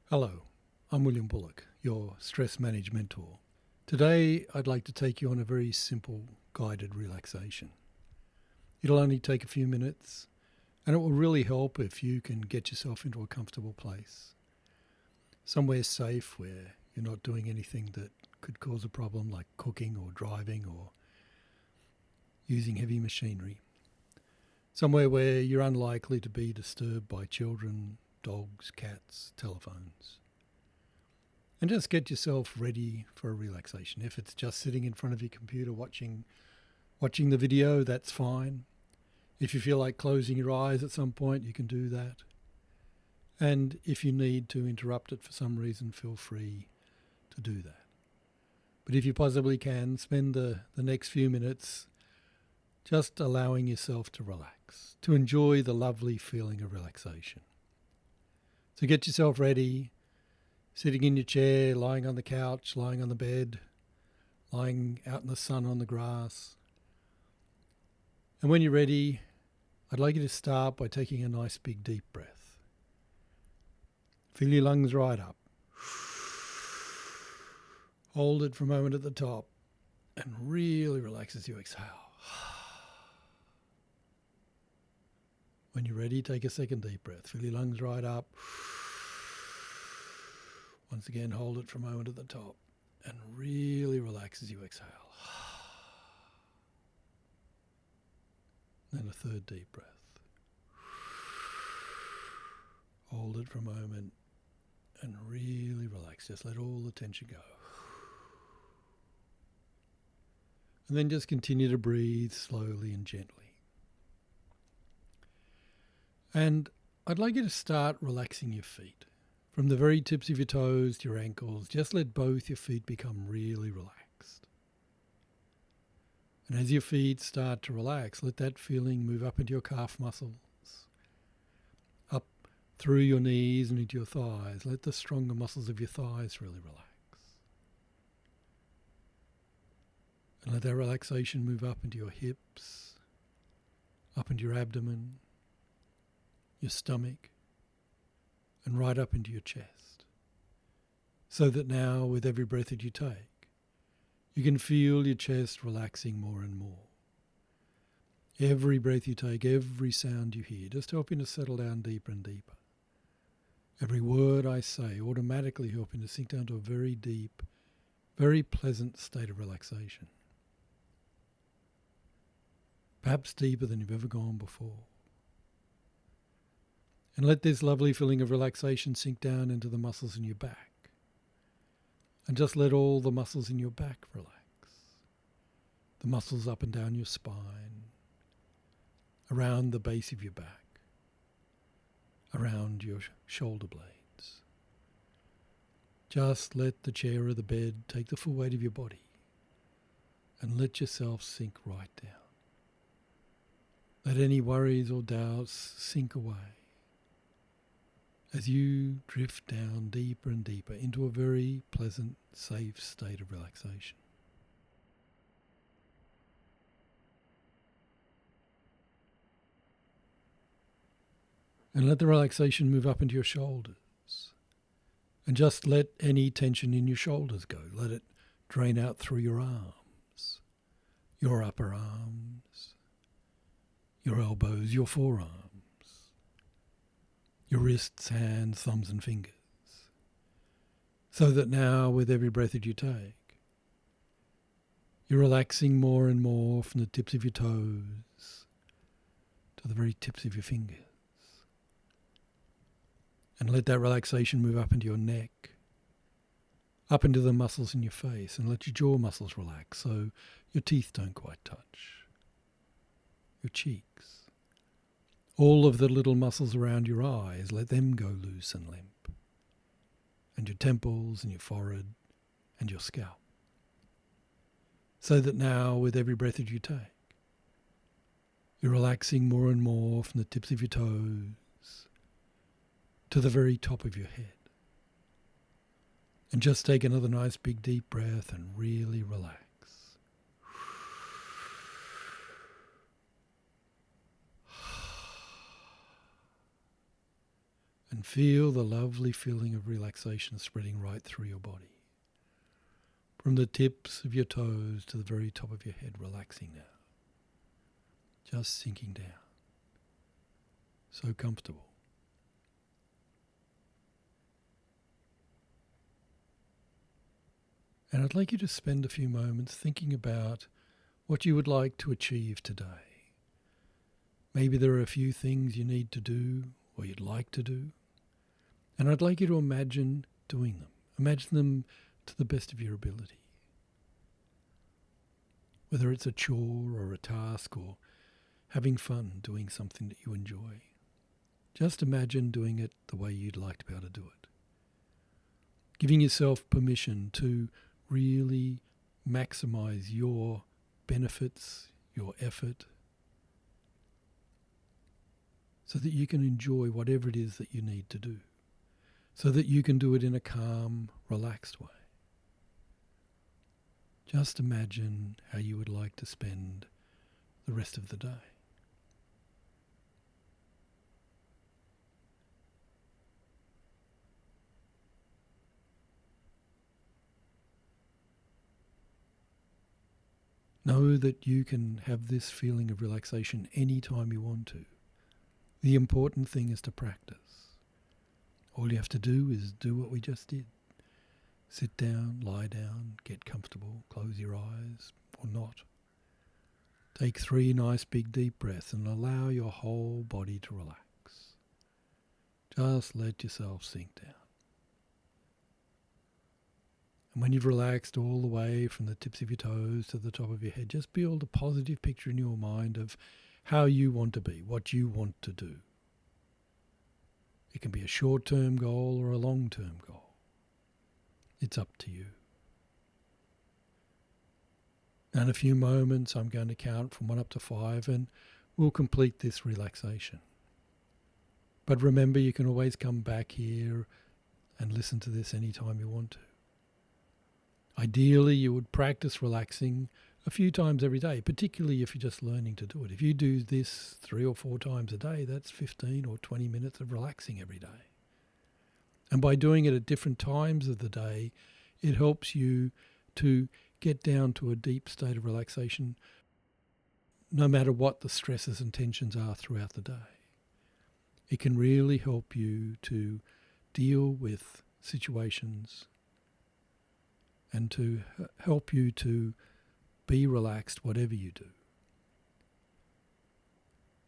Hello, I'm William Bullock, your stress management mentor. Today, I'd like to take you on a very simple guided relaxation. It'll only take a few minutes, and it will really help if you can get yourself into a comfortable place. Somewhere safe where you're not doing anything that could cause a problem like cooking or driving or using heavy machinery. Somewhere where you're unlikely to be disturbed by children, dogs, cats, telephones. And just get yourself ready for a relaxation. If it's just sitting in front of your computer watching the video, that's fine. If you feel like closing your eyes at some point, you can do that. And if you need to interrupt it for some reason, feel free to do that. But if you possibly can, spend the next few minutes just allowing yourself to relax, to enjoy the lovely feeling of relaxation. So get yourself ready, sitting in your chair, lying on the couch, lying on the bed, lying out in the sun on the grass. And when you're ready, I'd like you to start by taking a nice big deep breath. Fill your lungs right up. Hold it for a moment at the top and really relax as you exhale. When you're ready, take a second deep breath. Fill your lungs right up. Once again, hold it for a moment at the top and really relax as you exhale. Then a third deep breath. Hold it for a moment and really relax. Just let all the tension go. And then just continue to breathe slowly and gently. And I'd like you to start relaxing your feet. From the very tips of your toes to your ankles, just let both your feet become really relaxed. And as your feet start to relax, let that feeling move up into your calf muscles, up through your knees and into your thighs. Let the stronger muscles of your thighs really relax. And let that relaxation move up into your hips, up into your abdomen, your stomach, and right up into your chest. So that now, with every breath that you take, you can feel your chest relaxing more and more. Every breath you take, every sound you hear, just helping to settle down deeper and deeper. Every word I say automatically helping to sink down to a very deep, very pleasant state of relaxation. Perhaps deeper than you've ever gone before. And let this lovely feeling of relaxation sink down into the muscles in your back. And just let all the muscles in your back relax. The muscles up and down your spine, around the base of your back, around your shoulder blades. Just let the chair or the bed take the full weight of your body and let yourself sink right down. Let any worries or doubts sink away as you drift down deeper and deeper into a very pleasant, safe state of relaxation. And let the relaxation move up into your shoulders. And just let any tension in your shoulders go. Let it drain out through your arms, your upper arms, your elbows, your forearms, your wrists, hands, thumbs and fingers. So that now, with every breath that you take, you're relaxing more and more from the tips of your toes to the very tips of your fingers. And let that relaxation move up into your neck, up into the muscles in your face, and let your jaw muscles relax so your teeth don't quite touch. Your cheeks. All of the little muscles around your eyes, let them go loose and limp. And your temples and your forehead and your scalp. So that now, with every breath that you take, you're relaxing more and more from the tips of your toes to the very top of your head. And just take another nice big deep breath and really relax. And feel the lovely feeling of relaxation spreading right through your body. From the tips of your toes to the very top of your head, relaxing now. Just sinking down. So comfortable. And I'd like you to spend a few moments thinking about what you would like to achieve today. Maybe there are a few things you need to do or you'd like to do. And I'd like you to imagine doing them. Imagine them to the best of your ability. Whether it's a chore or a task or having fun doing something that you enjoy. Just imagine doing it the way you'd like to be able to do it. Giving yourself permission to really maximize your benefits, your effort, so that you can enjoy whatever it is that you need to do, so that you can do it in a calm, relaxed way. Just imagine how you would like to spend the rest of the day. Know that you can have this feeling of relaxation anytime you want to. The important thing is to practice. All you have to do is do what we just did. Sit down, lie down, get comfortable, close your eyes, or not. Take 3 nice big deep breaths and allow your whole body to relax. Just let yourself sink down. And when you've relaxed all the way from the tips of your toes to the top of your head, just build a positive picture in your mind of how you want to be, what you want to do. It can be a short-term goal or a long-term goal. It's up to you. Now in a few moments, I'm going to count from 1 up to 5 and we'll complete this relaxation. But remember, you can always come back here and listen to this anytime you want to. Ideally, you would practice relaxing a few times every day, particularly if you're just learning to do it. If you do this 3 or 4 times a day, that's 15 or 20 minutes of relaxing every day. And by doing it at different times of the day, it helps you to get down to a deep state of relaxation no matter what the stresses and tensions are throughout the day. It can really help you to deal with situations and to help you to be relaxed whatever you do.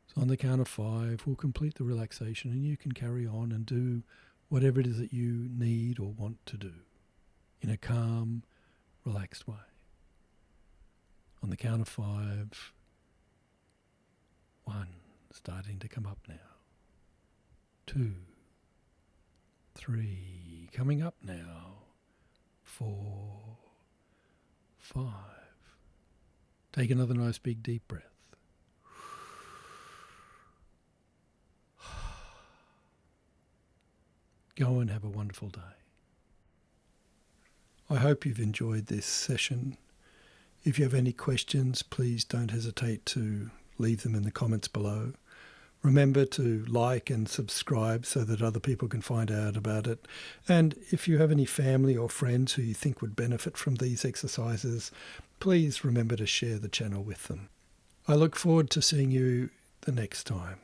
So on the count of 5, we'll complete the relaxation and you can carry on and do whatever it is that you need or want to do in a calm, relaxed way. On the count of 5, 1, starting to come up now. 2, 3, coming up now. 4, 5. Take another nice big deep breath. Go and have a wonderful day. I hope you've enjoyed this session. If you have any questions, please don't hesitate to leave them in the comments below. Remember to like and subscribe so that other people can find out about it. And if you have any family or friends who you think would benefit from these exercises, please remember to share the channel with them. I look forward to seeing you the next time.